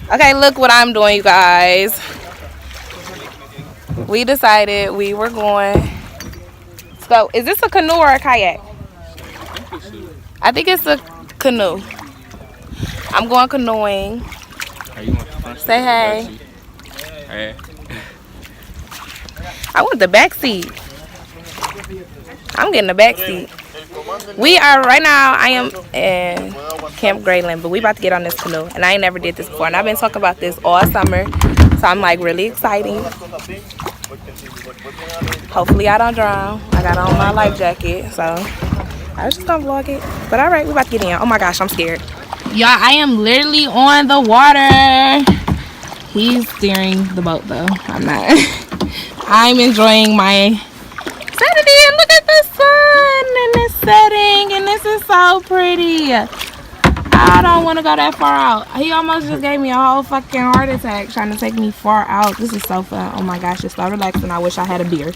Okay, look what I'm doing, you guys. We decided we were going. So, is this a canoe or a kayak? I think it's a canoe. I'm going canoeing. Say hey. Hey. I want the back seat. I'm getting the back seat. We are right now. I am in Camp Grayling, but we about to get on this canoe, and I ain't never did this before. And I've been talking about this all summer, so I'm like really excited. Hopefully I don't drown. I got on my life jacket, so I was just gonna vlog it. But all right, we about to get in. Oh my gosh, I'm scared. Y'all, I am literally on the water. He's steering the boat though. I'm not. I'm enjoying my Saturday, and look at the sun and it's setting, and this is so pretty. I don't want to go that far out. He almost just gave me a whole fucking heart attack trying to take me far out. This is so fun. Oh my gosh, it's so relaxing. I wish I had a beer.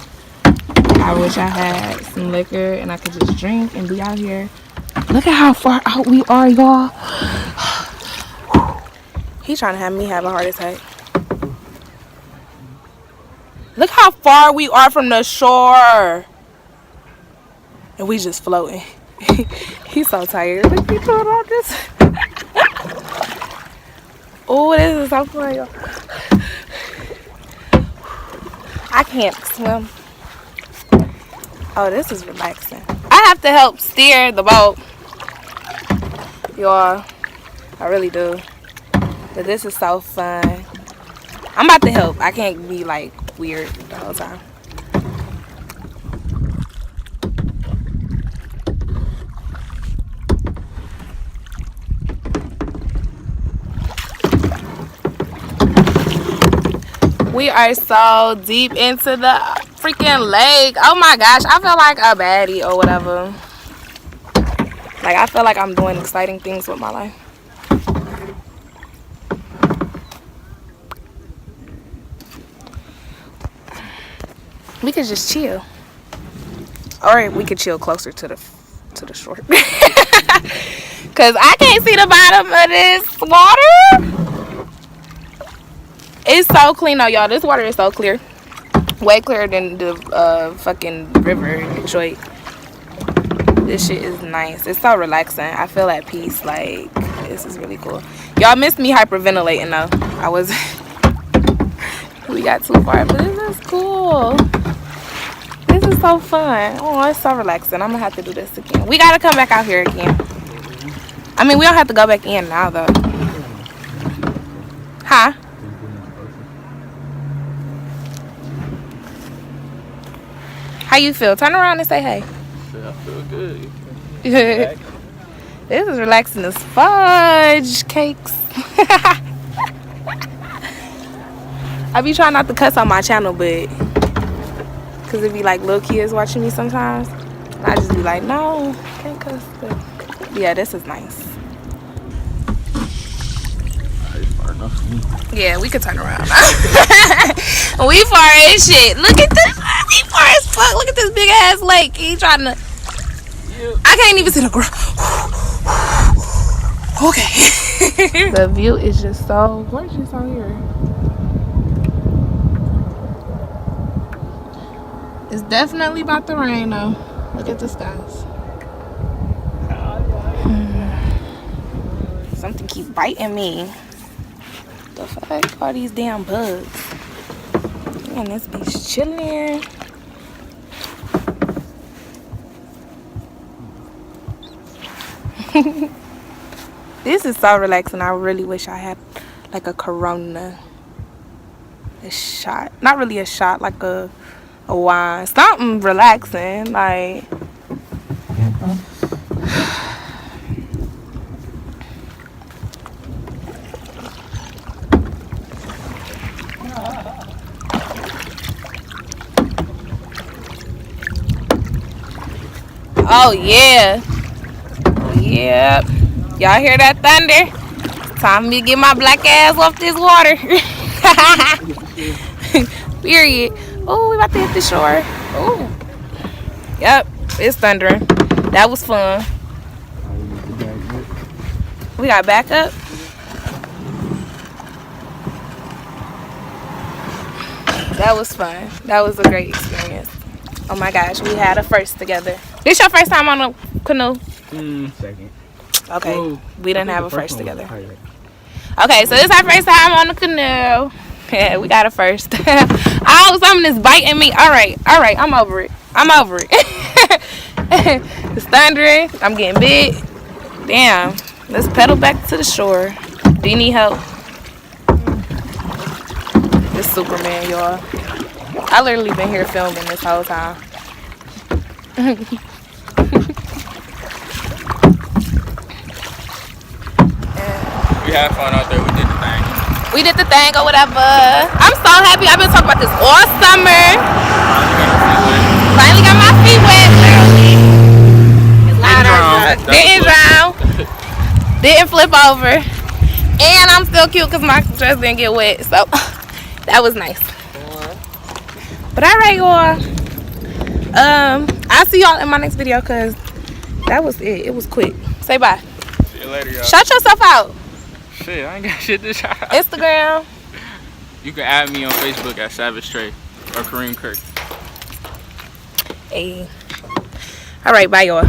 I wish I had some liquor and I could just drink and be out here. Look at how far out we are, y'all. He's trying to have me have a heart attack. Look how far we are from the shore. And we just floating. He's so tired. Look, he doing all this. Oh, this is so fun, y'all. I can't swim. Oh, this is relaxing. I have to help steer the boat. Y'all, I really do. But this is so fun. I'm about to help. I can't be like weird the whole time. We are so deep into the freaking lake. Oh my gosh, I feel like a baddie or whatever. Like, I feel like I'm doing exciting things with my life. We could just chill. Or we could chill closer to the shore. Cause I can't see the bottom of this water. It's so clean though, y'all. This water is so clear. Way clearer than the fucking river in Detroit. This shit is nice. It's so relaxing. I feel at peace. Like, this is really cool. Y'all missed me hyperventilating though. I was we got too far, but this is cool. This is so fun. Oh, it's so relaxing. I'm gonna have to do this again. We gotta come back out here again. I mean, we don't have to go back in now though. Huh? How you feel? Turn around and say hey. I feel good. This is relaxing as fudge cakes. I be trying not to cuss on my channel, but because it be like little kids watching me sometimes. And I just be like, no, can't cuss. But yeah, this is nice. Yeah, we could turn around. We far as shit. Look at this. We far as fuck. Look at this big ass lake. He trying to. I can't even see the ground. Okay. The view is just so gorgeous out here. It's definitely about to rain though. Look at the skies. Something keep biting me. The fuck? All these damn bugs. Man, this bitch chilling. This is so relaxing. I really wish I had like a Corona. A shot. Not really a shot, like a wine. Something relaxing. Like. Oh yeah. Yep. Y'all hear that thunder? Time for me to get my black ass off this water. Period. Oh, we about to hit the shore. Oh. Yep. It's thundering. That was fun. We got backup. That was fun. That was a great experience. Oh my gosh, we had a first together. This your first time on a canoe? Second. Okay, Whoa. we didn't have a first together. Okay, so this is our first time on the canoe. Yeah, we got a first. Oh, something is biting me. All right, I'm over it. It's thundering. I'm getting bit. Damn. Let's pedal back to the shore. Do you need help? This Superman, y'all. I literally been here filming this whole time. We had fun out there. We did the thing. We did the thing or whatever. I'm so happy. I've been talking about this all summer. Finally got my feet wet. Didn't drown. Didn't flip over. And I'm still cute because my dress didn't get wet. So that was nice. But alright, y'all. I'll see y'all in my next video because that was it. It was quick. Say bye. See you later, y'all. Shout yourself out. Shit, I ain't got shit to shout. Instagram. You can add me on Facebook at Savage Trey or Kareem Kirk. Hey. Alright, bye y'all.